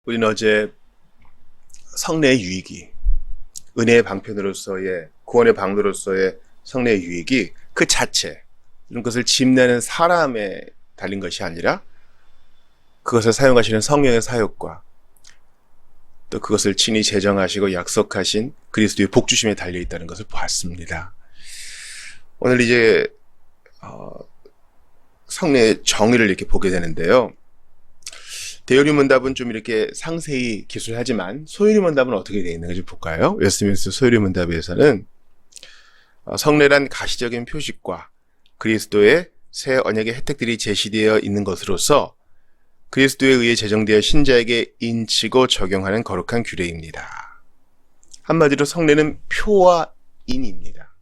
우리는 어제 성례의 유익이, 은혜의 방편으로서의, 구원의 방로로서의 성례의 유익이 그 자체, 이런 것을 짚내는 사람에 달린 것이 아니라 그것을 사용하시는 성령의 사역과 또 그것을 친히 제정하시고 약속하신 그리스도의 복주심에 달려있다는 것을 보았습니다. 오늘 이제 성례의 정의를 이렇게 보게 되는데요. 대요리문답은 좀 이렇게 상세히 기술하지만 소요리문답은 어떻게 되어 있는지 볼까요? 웨스트민스터 소요리문답에서는 성례란 가시적인 표식과 그리스도의 새 언약의 혜택들이 제시되어 있는 것으로서 그리스도에 의해 제정되어 신자에게 인치고 적용하는 거룩한 규례입니다. 한마디로 성례는 표와 인입니다.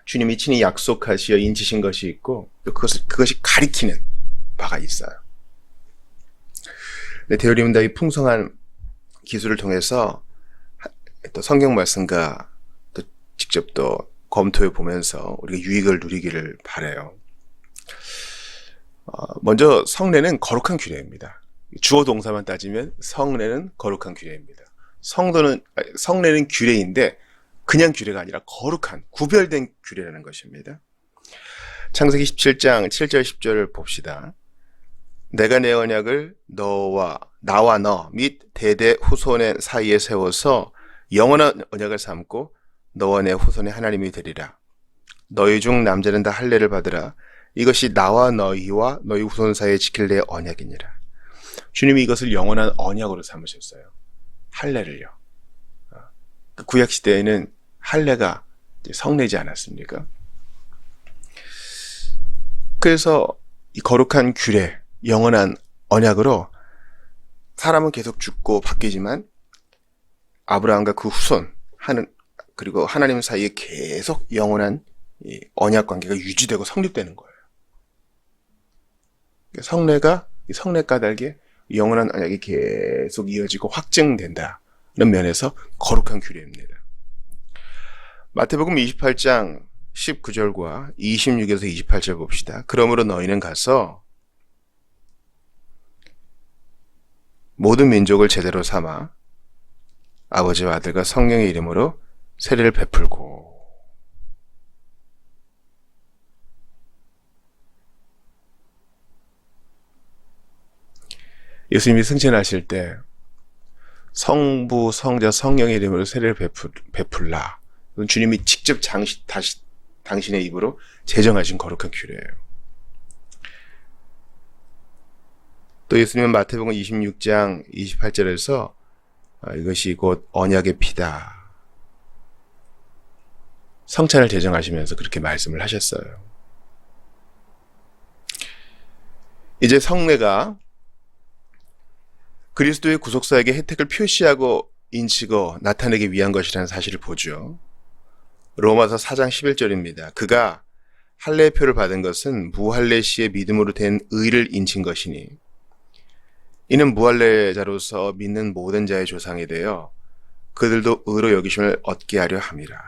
주님이 친히 약속하시어 인치신 것이 있고 그것이 가리키는 바가 있어요. 대요리문답이 풍성한 기술을 통해서 또 성경 말씀과 또 직접 또 검토해 보면서 우리가 유익을 누리기를 바라요. 먼저 성례는 거룩한 규례입니다. 주어 동사만 따지면 성례는 거룩한 규례입니다. 성례는 규례인데 그냥 규례가 아니라 거룩한, 구별된 규례라는 것입니다. 창세기 17장 7절 10절을 봅시다. 내가 내 언약을 나와 너 및 대대 후손의 사이에 세워서 영원한 언약을 삼고 너와 내 후손의 하나님이 되리라. 너희 중 남자는 다 할례를 받으라. 이것이 나와 너희와 너희 후손 사이에 지킬 내 언약이니라. 주님이 이것을 영원한 언약으로 삼으셨어요. 할례를요. 구약 시대에는 할례가 성례지 않았습니까? 그래서 이 거룩한 규례, 영원한 언약으로 사람은 계속 죽고 바뀌지만 아브라함과 그 후손, 그리고 하나님 사이에 계속 영원한 이 언약 관계가 유지되고 성립되는 거예요. 성례가, 이 성례 까닭에 영원한 언약이 계속 이어지고 확증된다는 면에서 거룩한 규례입니다. 마태복음 28장 19절과 26에서 28절 봅시다. 그러므로 너희는 가서 모든 민족을 제대로 삼아 아버지와 아들과 성령의 이름으로 세례를 베풀고. 예수님이 승천하실 때 성부, 성자, 성령의 이름으로 세례를 베풀라. 주님이 직접 당신의 입으로 제정하신 거룩한 규례예요. 또 예수님은 마태복음 26장 28절에서 이것이 곧 언약의 피다. 성찬을 제정하시면서 그렇게 말씀을 하셨어요. 이제 성례가 그리스도의 구속사에게 혜택을 표시하고 인치고 나타내기 위한 것이라는 사실을 보죠. 로마서 4장 11절입니다. 그가 할례의 표를 받은 것은 무할례 시의 믿음으로 된 의를 인친 것이니 이는 무할례자로서 믿는 모든 자의 조상이 되어 그들도 의로 여기심을 얻게 하려 함이라.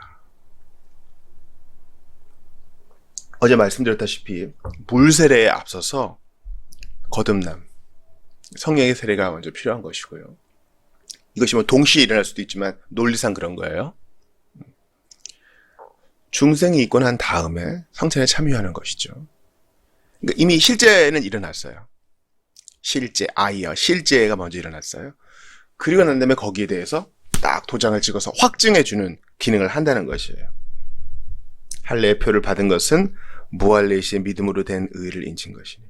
어제 말씀드렸다시피 물세례에 앞서서 거듭남, 성령의 세례가 먼저 필요한 것이고요. 이것이 동시에 일어날 수도 있지만 논리상 그런 거예요. 중생이 있고 난 다음에 성찬에 참여하는 것이죠. 그러니까 이미 실제는 일어났어요. 실제가 먼저 일어났어요. 그리고 난 다음에 거기에 대해서 딱 도장을 찍어서 확증해주는 기능을 한다는 것이에요. 할례의 표를 받은 것은 무할례 시의 믿음으로 된 의를 인친 것이니.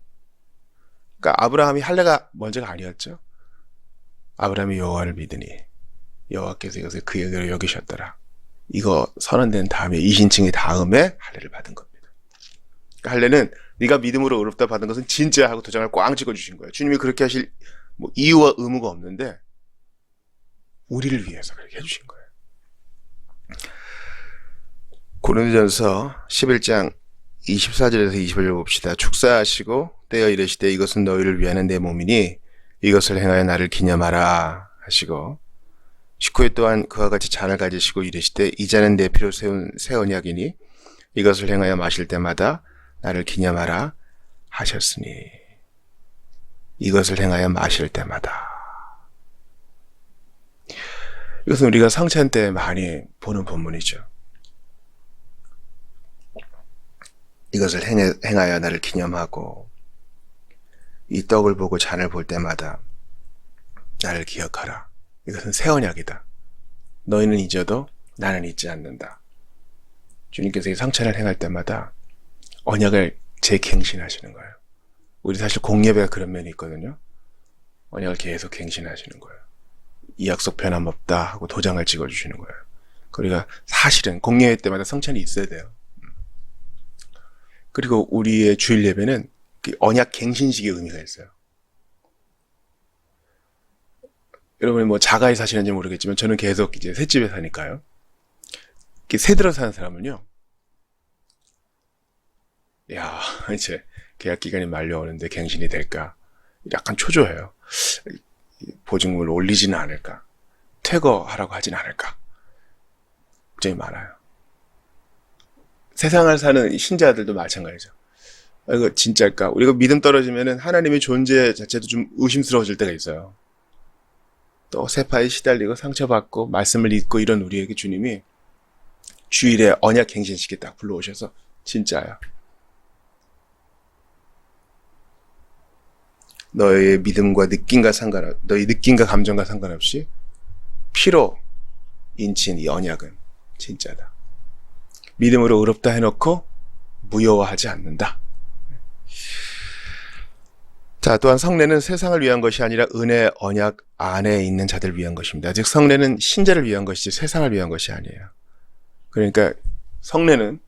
그러니까 아브라함이 할례가 먼저가 아니었죠. 아브라함이 여호와를 믿으니 여호와께서 이것을 그의 의로 여기셨더라. 이거 선언된 다음에 이신칭의 다음에 할례를 받은 겁니다. 그러니까 할례는 네가 믿음으로 의롭다 받은 것은 진짜 하고 도장을 꽝 찍어주신 거예요. 주님이 그렇게 하실 이유와 의무가 없는데 우리를 위해서 그렇게 해주신 거예요. 고린도전서 11장 24절에서 25절 봅시다. 축사하시고 떼어 이르시되 이것은 너희를 위하는 내 몸이니 이것을 행하여 나를 기념하라 하시고 19회 또한 그와 같이 잔을 가지시고 이르시되 이 잔은 내 피로 세운 새 언약이니 이것을 행하여 마실 때마다 나를 기념하라 하셨으니. 이것을 행하여 마실 때마다. 이것은 우리가 성찬 때 많이 보는 본문이죠. 이것을 행하여 나를 기념하고 이 떡을 보고 잔을 볼 때마다 나를 기억하라. 이것은 새 언약이다. 너희는 잊어도 나는 잊지 않는다. 주님께서 이 성찬을 행할 때마다 언약을 재갱신하시는 거예요. 우리 사실 공예배가 그런 면이 있거든요. 언약을 계속 갱신하시는 거예요. 이 약속 변함없다 하고 도장을 찍어주시는 거예요. 우리가 사실은 공예회 때마다 성찬이 있어야 돼요. 그리고 우리의 주일 예배는 그 언약 갱신식의 의미가 있어요. 여러분이 뭐 자가에 사시는지 모르겠지만 저는 계속 이제 셋집에 사니까요. 새 들어 사는 사람은요. 야, 이제 계약 기간이 만료오는데 갱신이 될까? 약간 초조해요. 보증금을 올리지는 않을까? 퇴거하라고 하진 않을까? 걱정이 많아요. 세상을 사는 신자들도 마찬가지죠. 이거 진짜일까? 우리가 믿음 떨어지면은 하나님의 존재 자체도 좀 의심스러워질 때가 있어요. 또 세파에 시달리고 상처받고 말씀을 잊고 이런 우리에게 주님이 주일에 언약 갱신시켜 딱 불러오셔서 진짜야. 너의 믿음과 느낌과 너의 느낌과 감정과 상관없이 피로 인친 이 언약은 진짜다. 믿음으로 의롭다 해놓고 무효화하지 않는다. 자, 또한 성례는 세상을 위한 것이 아니라 은혜 언약 안에 있는 자들을 위한 것입니다. 즉 성례는 신자를 위한 것이지 세상을 위한 것이 아니에요. 그러니까 성례는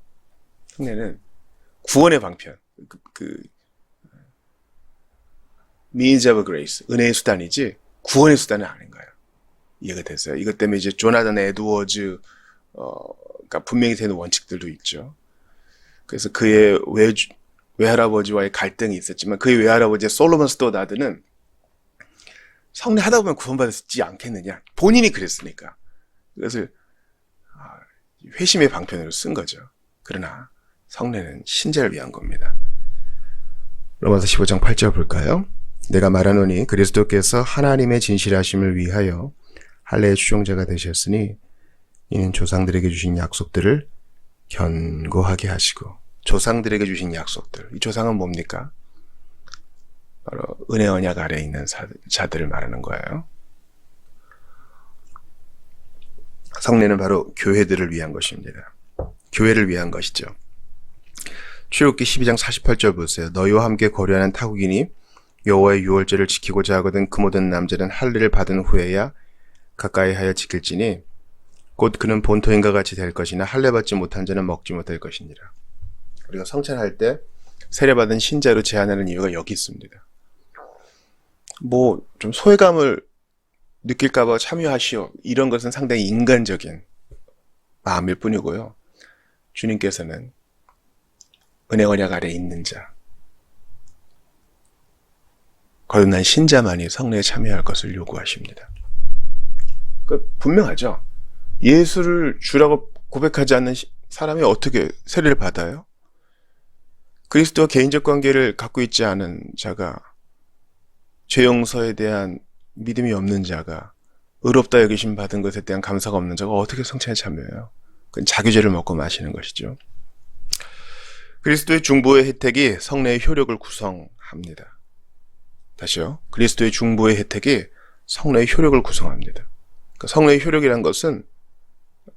구원의 방편, means of grace, 은혜의 수단이지 구원의 수단은 아닌 거예요. 이해가 됐어요? 이것 때문에 이제 조나단 에드워즈가 분명히 되는 원칙들도 있죠. 그래서 그의 외할아버지와의 갈등이 있었지만 그의 외할아버지 솔로몬 스토다드는 성례하다 보면 구원받았지 않겠느냐. 본인이 그랬으니까. 그것을 회심의 방편으로 쓴 거죠. 그러나 성례는 신자를 위한 겁니다. 로마서 15장 8절 볼까요? 내가 말하노니 그리스도께서 하나님의 진실하심을 위하여 할례의 추종자가 되셨으니 이는 조상들에게 주신 약속들을 견고하게 하시고. 조상들에게 주신 약속들. 이 조상은 뭡니까? 바로 은혜 언약 아래에 있는 자들을 말하는 거예요. 성례는 바로 교회들을 위한 것입니다. 교회를 위한 것이죠. 출애굽기 12장 48절 보세요. 너희와 함께 거류하는 타국이니 여호와의 유월절을 지키고자 하거든 그 모든 남자는 할례를 받은 후에야 가까이 하여 지킬지니 곧 그는 본토인과 같이 될 것이나 할례 받지 못한 자는 먹지 못할 것이니라. 우리가 성찬할 때 세례받은 신자로 제한하는 이유가 여기 있습니다. 뭐 좀 소외감을 느낄까봐 참여하시오. 이런 것은 상당히 인간적인 마음일 뿐이고요. 주님께서는 은혜 언약 아래 있는 자, 거듭난 신자만이 성례에 참여할 것을 요구하십니다. 분명하죠. 예수를 주라고 고백하지 않는 사람이 어떻게 세례를 받아요? 그리스도와 개인적 관계를 갖고 있지 않은 자가, 죄 용서에 대한 믿음이 없는 자가, 의롭다 여기심 받은 것에 대한 감사가 없는 자가 어떻게 성찬에 참여해요? 그건 자기죄를 먹고 마시는 것이죠. 그리스도의 중보의 혜택이 성례의 효력을 구성합니다. 다시요. 그리스도의 중보의 혜택이 성례의 효력을 구성합니다. 그러니까 성례의 효력이란 것은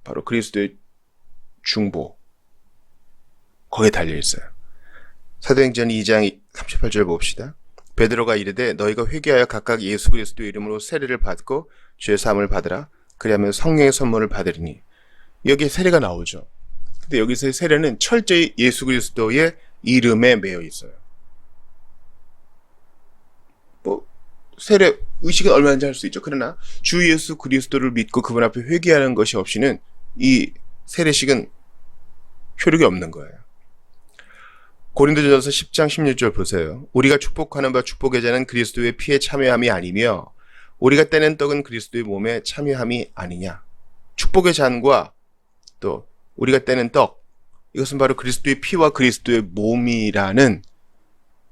바로 그리스도의 중보, 거기에 달려 있어요. 사도행전 2장 38절 봅시다. 베드로가 이르되 너희가 회개하여 각각 예수 그리스도의 이름으로 세례를 받고 죄 사함을 받으라. 그리하면 성령의 선물을 받으리니. 여기에 세례가 나오죠. 근데 여기서의 세례는 철저히 예수 그리스도의 이름에 매여 있어요. 뭐 세례 의식은 얼마든지 할 수 있죠. 그러나 주 예수 그리스도를 믿고 그분 앞에 회개하는 것이 없이는 이 세례식은 효력이 없는 거예요. 고린도전서 10장 16절 보세요. 우리가 축복하는 바 축복의 자는 그리스도의 피에 참여함이 아니며 우리가 떼는 떡은 그리스도의 몸에 참여함이 아니냐. 축복의 잔과 또 우리가 떼는 떡, 이것은 바로 그리스도의 피와 그리스도의 몸이라는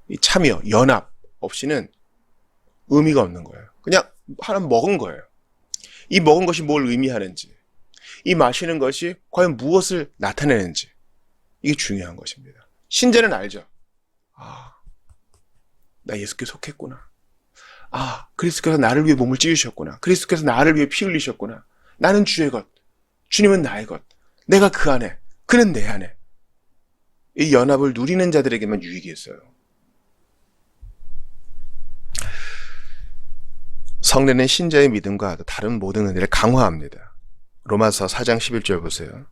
이 참여, 연합 없이는 의미가 없는 거예요. 그냥 하나 먹은 거예요. 이 먹은 것이 뭘 의미하는지, 이 마시는 것이 과연 무엇을 나타내는지, 이게 중요한 것입니다. 신자는 알죠. 아, 나 예수께 속했구나. 아, 그리스도께서 나를 위해 몸을 찢으셨구나. 그리스도께서 나를 위해 피 흘리셨구나. 나는 주의 것, 주님은 나의 것. 내가 그 안에, 그는 내 안에. 이 연합을 누리는 자들에게만 유익이 있어요. 성례는 신자의 믿음과 다른 모든 은혜를 강화합니다. 로마서 4장 11절 보세요.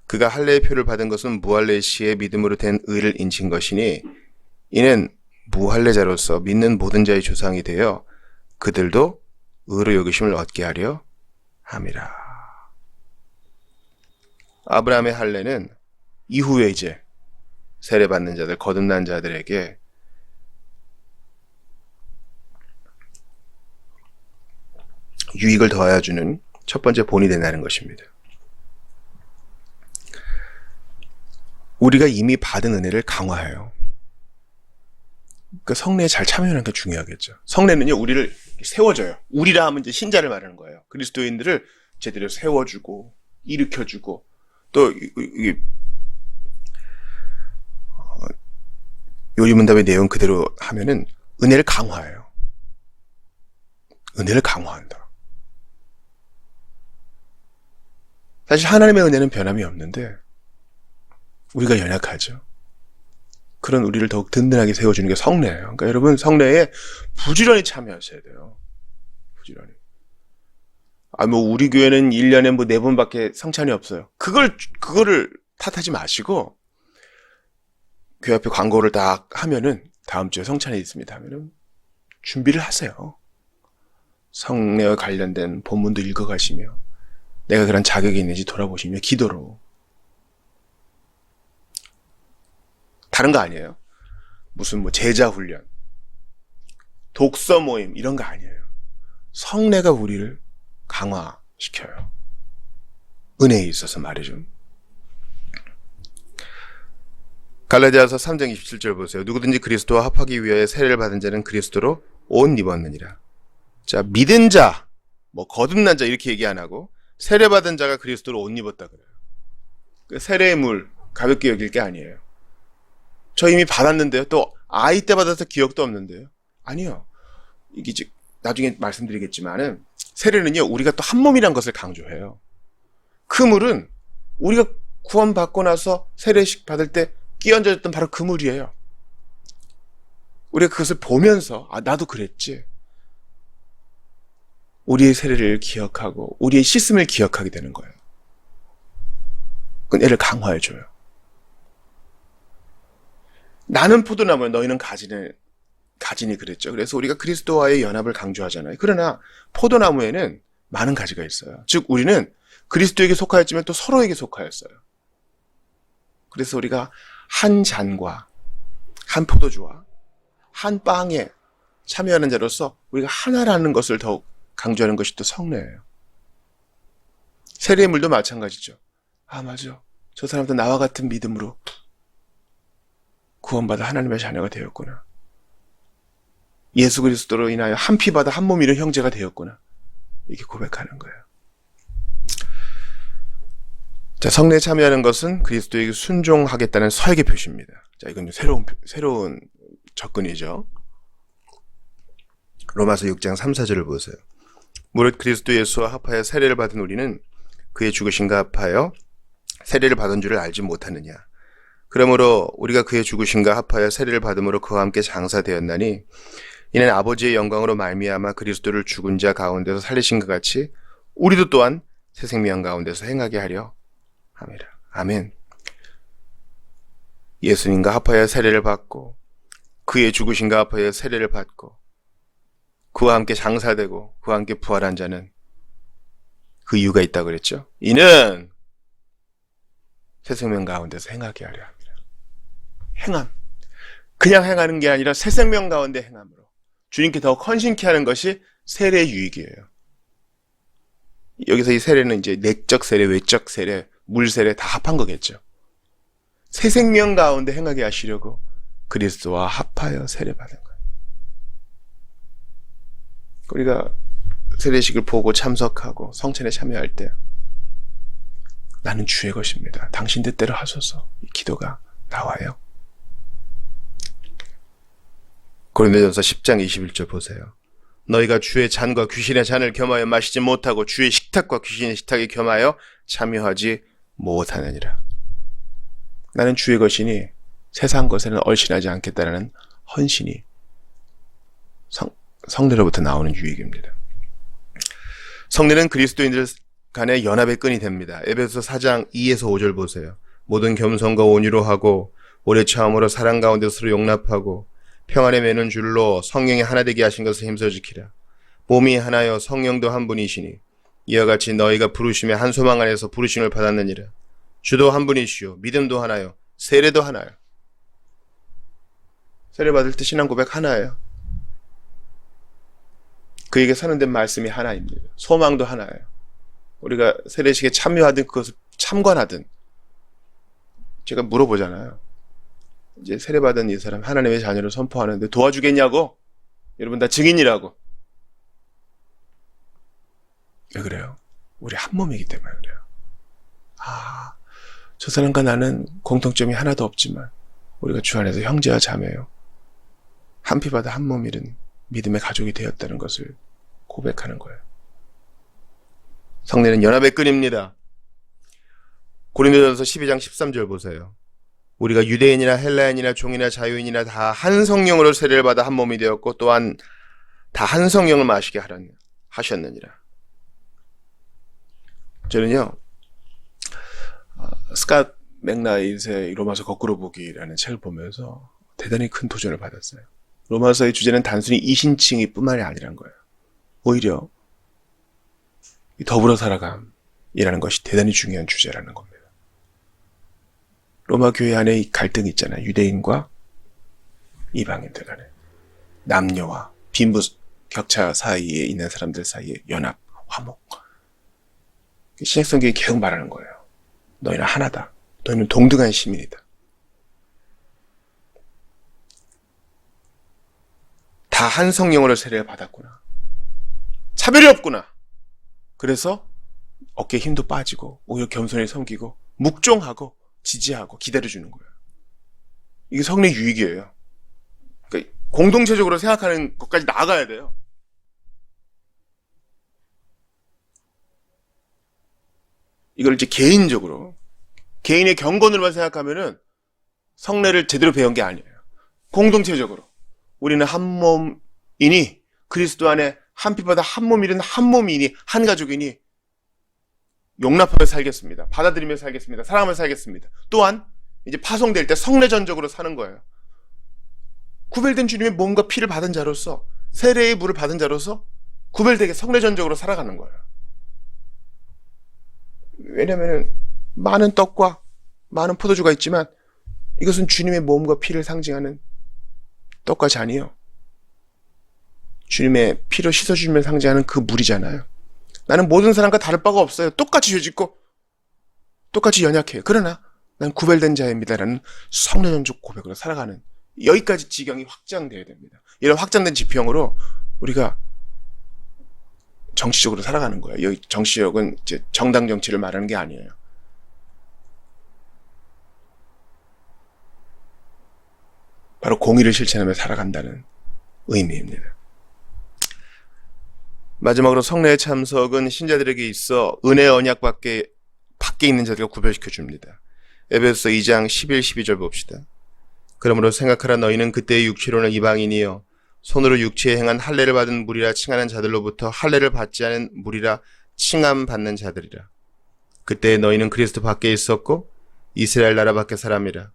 그가 할례의 표를 받은 것은 무할례 시에 믿음으로 된 의를 인친 것이니 이는 무할례자로서 믿는 모든 자의 조상이 되어 그들도 의로 여기심을 얻게 하려 함이라. 아브라함의 할례는 이후에 이제 세례받는 자들, 거듭난 자들에게 유익을 더하여 주는 첫 번째 본이 된다는 것입니다. 우리가 이미 받은 은혜를 강화해요. 그러니까 성례에 잘 참여하는 게 중요하겠죠. 성례는요, 우리를 세워줘요. 우리라 하면 이제 신자를 말하는 거예요. 그리스도인들을 제대로 세워주고, 일으켜주고, 또, 요리문답의 내용 그대로 하면은 은혜를 강화해요. 은혜를 강화한다. 사실 하나님의 은혜는 변함이 없는데 우리가 연약하죠. 그런 우리를 더욱 든든하게 세워주는 게 성례예요. 그러니까 여러분 성례에 부지런히 참여하셔야 돼요. 부지런히. 우리 교회는 1년에 4번밖에 성찬이 없어요. 그거를 탓하지 마시고 교회 앞에 광고를 딱 하면은 다음 주에 성찬이 있습니다 하면은 준비를 하세요. 성례와 관련된 본문도 읽어가시며 내가 그런 자격이 있는지 돌아보시며 기도로. 다른 거 아니에요. 무슨 제자 훈련, 독서 모임 이런 거 아니에요. 성례가 우리를 강화시켜요. 은혜에 있어서 말이죠. 갈라디아서 3장 27절 보세요. 누구든지 그리스도와 합하기 위하여 세례를 받은 자는 그리스도로 옷 입었느니라. 자, 믿은 자, 거듭난 자 이렇게 얘기 안 하고 세례받은 자가 그리스도로 옷 입었다 그래요. 세례의 물 가볍게 여길 게 아니에요. 저 이미 받았는데요. 또 아이 때 받아서 기억도 없는데요. 아니요. 이게 이제 나중에 말씀드리겠지만은 세례는요. 우리가 또 한 몸이란 것을 강조해요. 그 물은 우리가 구원받고 나서 세례식 받을 때 끼얹어졌던 바로 그 물이에요. 우리가 그것을 보면서 나도 그랬지. 우리의 세례를 기억하고 우리의 씻음을 기억하게 되는 거예요. 그건 애를 강화해줘요. 나는 포도나무에 너희는 가지니 그랬죠. 그래서 우리가 그리스도와의 연합을 강조하잖아요. 그러나 포도나무에는 많은 가지가 있어요. 즉 우리는 그리스도에게 속하였지만 또 서로에게 속하였어요. 그래서 우리가 한 잔과 한 포도주와 한 빵에 참여하는 자로서 우리가 하나라는 것을 더욱 강조하는 것이 또 성례예요. 세례의 물도 마찬가지죠. 맞아. 저 사람도 나와 같은 믿음으로 구원받아 하나님의 자녀가 되었구나. 예수 그리스도로 인하여 한 피 받아 한 몸 이룬 형제가 되었구나. 이렇게 고백하는 거예요. 자, 성례에 참여하는 것은 그리스도에게 순종하겠다는 서약의 표시입니다. 자, 이건 새로운 접근이죠. 로마서 6장 3, 4절을 보세요. 무릇 그리스도 예수와 합하여 세례를 받은 우리는 그의 죽으심과 합하여 세례를 받은 줄을 알지 못하느냐. 그러므로 우리가 그의 죽으심과 합하여 세례를 받음으로 그와 함께 장사되었나니 이는 아버지의 영광으로 말미암아 그리스도를 죽은 자 가운데서 살리신 것 같이 우리도 또한 새 생명 가운데서 행하게 하려 함이라. 아멘. 예수님과 합하여 세례를 받고 그의 죽으심과 합하여 세례를 받고 그와 함께 장사되고 그와 함께 부활한 자는 그 이유가 있다고 그랬죠. 이는 새 생명 가운데서 행하게 하려 합니다. 행함. 그냥 행하는 게 아니라 새 생명 가운데 행함으로 주님께 더 헌신케 하는 것이 세례의 유익이에요. 여기서 이 세례는 이제 내적 세례, 외적 세례, 물 세례 다 합한 거겠죠. 새 생명 가운데 행하게 하시려고 그리스도와 합하여 세례 받은 거예요. 우리가 세례식을 보고 참석하고 성찬에 참여할 때 나는 주의 것입니다. 당신 뜻대로 하소서. 이 기도가 나와요. 고린도전서 10장 21절 보세요. 너희가 주의 잔과 귀신의 잔을 겸하여 마시지 못하고 주의 식탁과 귀신의 식탁에 겸하여 참여하지 못하느니라. 나는 주의 것이니 세상 것에는 얼씬하지 않겠다라는 헌신이 성례로부터 나오는 유익입니다. 성례는 그리스도인들 간의 연합의 끈이 됩니다. 에베소서 4장 2에서 5절 보세요. 모든 겸손과 온유로 하고 오래 참음으로 사랑 가운데 서로 용납하고 평안에 매는 줄로 성령이 하나 되게 하신 것을 힘써 지키라. 몸이 하나요 성령도 한 분이시니 이와 같이 너희가 부르심의 한 소망 안에서 부르심을 받았느니라. 주도 한 분이시요 믿음도 하나요 세례도 하나요. 세례 받을 때 신앙 고백 하나예요. 그에게 선언된 말씀이 하나입니다. 소망도 하나예요. 우리가 세례식에 참여하든 그것을 참관하든 제가 물어보잖아요. 이제 세례받은 이 사람 하나님의 자녀를 선포하는데 도와주겠냐고? 여러분 다 증인이라고. 왜 그래요? 우리 한 몸이기 때문에 그래요. 저 사람과 나는 공통점이 하나도 없지만 우리가 주 안에서 형제와 자매요. 한 피 받아 한 몸 이룬 믿음의 가족이 되었다는 것을 고백하는 거예요. 성례는 연합의 끈입니다. 고린도전서 12장 13절 보세요. 우리가 유대인이나 헬라인이나 종이나 자유인이나 다 한 성령으로 세례를 받아 한 몸이 되었고 또한 다 한 성령을 마시게 하셨느니라. 저는요 스캇 맥나잇의 로마서 거꾸로 보기라는 책을 보면서 대단히 큰 도전을 받았어요. 로마서의 주제는 단순히 이신칭의 뿐만이 아니란 거예요. 오히려 더불어 살아감이라는 것이 대단히 중요한 주제라는 겁니다. 로마 교회 안에 이 갈등이 있잖아요. 유대인과 이방인들 간에. 남녀와 빈부 격차 사이에 있는 사람들 사이에 연합, 화목. 신약성경이 계속 말하는 거예요. 너희는 하나다. 너희는 동등한 시민이다. 다 한 성령으로 세례를 받았구나. 차별이 없구나. 그래서 어깨에 힘도 빠지고 오히려 겸손히 섬기고 묵종하고 지지하고 기다려주는 거예요. 이게 성례 유익이에요. 그러니까 공동체적으로 생각하는 것까지 나아가야 돼요. 이걸 이제 개인적으로 개인의 경건으로만 생각하면은 성례를 제대로 배운 게 아니에요. 공동체적으로 우리는 한 몸이니 그리스도 안에 한 피보다 한 몸이든 한 몸이니 한 가족이니 용납하며 살겠습니다. 받아들이며 살겠습니다. 사랑하며 살겠습니다. 또한 이제 파송될 때 성례전적으로 사는 거예요. 구별된 주님의 몸과 피를 받은 자로서 세례의 물을 받은 자로서 구별되게 성례전적으로 살아가는 거예요. 왜냐하면 많은 떡과 많은 포도주가 있지만 이것은 주님의 몸과 피를 상징하는 떡과 잔이요. 주님의 피로 씻어주시면 상징하는 그 물이잖아요. 나는 모든 사람과 다를 바가 없어요. 똑같이 죄짓고 똑같이 연약해요. 그러나 난 구별된 자입니다라는 성례전적 고백으로 살아가는 여기까지 지경이 확장되어야 됩니다. 이런 확장된 지평으로 우리가 정치적으로 살아가는 거예요. 여기 정치적은 이제 정당 정치를 말하는 게 아니에요. 바로 공의를 실천하며 살아간다는 의미입니다. 마지막으로 성례의 참석은 신자들에게 있어 은혜의 언약 밖에 있는 자들과 구별시켜 줍니다. 에베소서 2장 11, 12절 봅시다. 그러므로 생각하라 너희는 그때의 육체로는 이방인이요 손으로 육체에 행한 할례를 받은 무리라 칭하는 자들로부터 할례를 받지 않은 무리라 칭함 받는 자들이라. 그때 너희는 그리스도 밖에 있었고 이스라엘 나라 밖의 사람이라.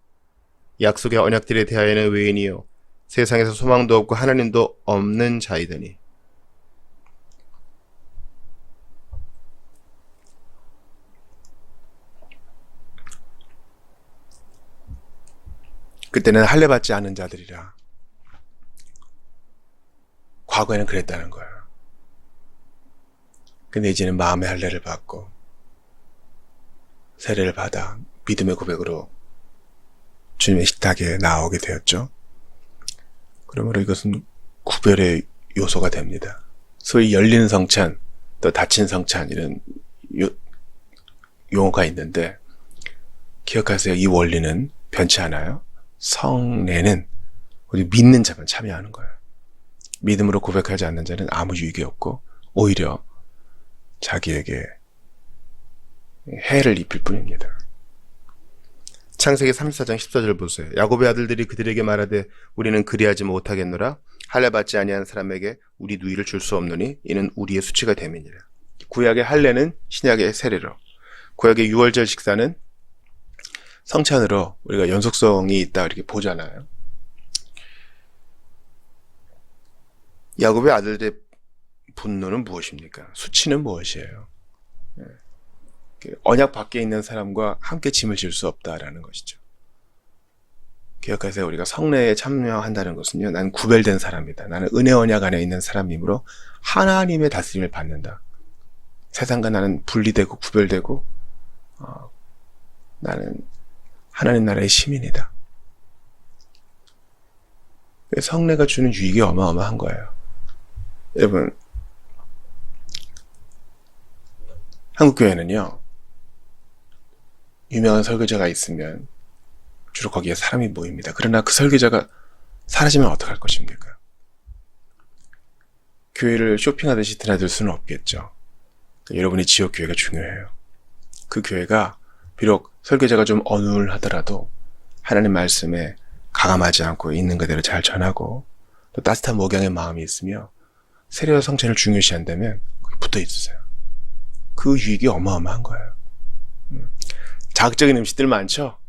약속의 언약들에 대하여는 외인이요 세상에서 소망도 없고 하나님도 없는 자이더니. 그때는 할례 받지 않은 자들이라. 과거에는 그랬다는 거예요. 근데 이제는 마음의 할례를 받고 세례를 받아 믿음의 고백으로 주님의 식탁에 나오게 되었죠. 그러므로 이것은 구별의 요소가 됩니다. 소위 열린 성찬, 또 닫힌 성찬 이런 용어가 있는데 기억하세요. 이 원리는 변치 않아요. 성례는 우리 믿는 자만 참여하는 거예요. 믿음으로 고백하지 않는 자는 아무 유익이 없고 오히려 자기에게 해를 입힐 뿐입니다. 창세기 34장 14절 보세요. 야곱의 아들들이 그들에게 말하되 우리는 그리하지 못하겠노라. 할례 받지 아니한 사람에게 우리 누이를 줄 수 없노니 이는 우리의 수치가 됨이니라. 구약의 할례는 신약의 세례로, 구약의 유월절 식사는 성찬으로 우리가 연속성이 있다 이렇게 보잖아요. 야곱의 아들들의 분노는 무엇입니까? 수치는 무엇이에요? 언약 밖에 있는 사람과 함께 짐을 질 수 없다라는 것이죠. 기억하세요. 우리가 성례에 참여한다는 것은요, 난 구별된 사람이다. 나는 은혜 언약 안에 있는 사람이므로 하나님의 다스림을 받는다. 세상과 나는 분리되고 구별되고 나는 하나님 나라의 시민이다. 성례가 주는 유익이 어마어마한 거예요. 여러분, 한국교회는요, 유명한 설교자가 있으면 주로 거기에 사람이 모입니다. 그러나 그 설교자가 사라지면 어떡할 것입니까? 교회를 쇼핑하듯이 드나들 수는 없겠죠. 여러분의 지역 교회가 중요해요. 그 교회가 비록 설교자가 좀 어눌하더라도 하나님 말씀에 가감하지 않고 있는 그대로 잘 전하고 또 따뜻한 목양의 마음이 있으며 세례와 성찬을 중요시한다면 거기 붙어 있으세요. 그 유익이 어마어마한 거예요. 자극적인 음식들 많죠?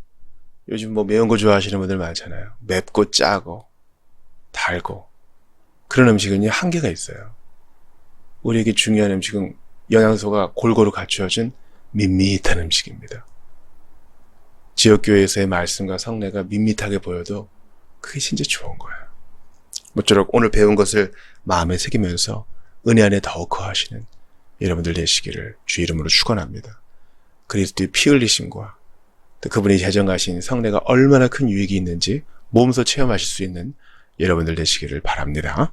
요즘 뭐 매운 거 좋아하시는 분들 많잖아요. 맵고 짜고 달고 그런 음식은요 한계가 있어요. 우리에게 중요한 음식은 영양소가 골고루 갖추어진 밋밋한 음식입니다. 지역교회에서의 말씀과 성례가 밋밋하게 보여도 그게 진짜 좋은 거예요. 모쪼록 오늘 배운 것을 마음에 새기면서 은혜 안에 더욱 거하시는 여러분들 되시기를 주 이름으로 축원합니다. 그리스도의 피 흘리심과 또 그분이 제정하신 성례가 얼마나 큰 유익이 있는지 몸소 체험하실 수 있는 여러분들 되시기를 바랍니다.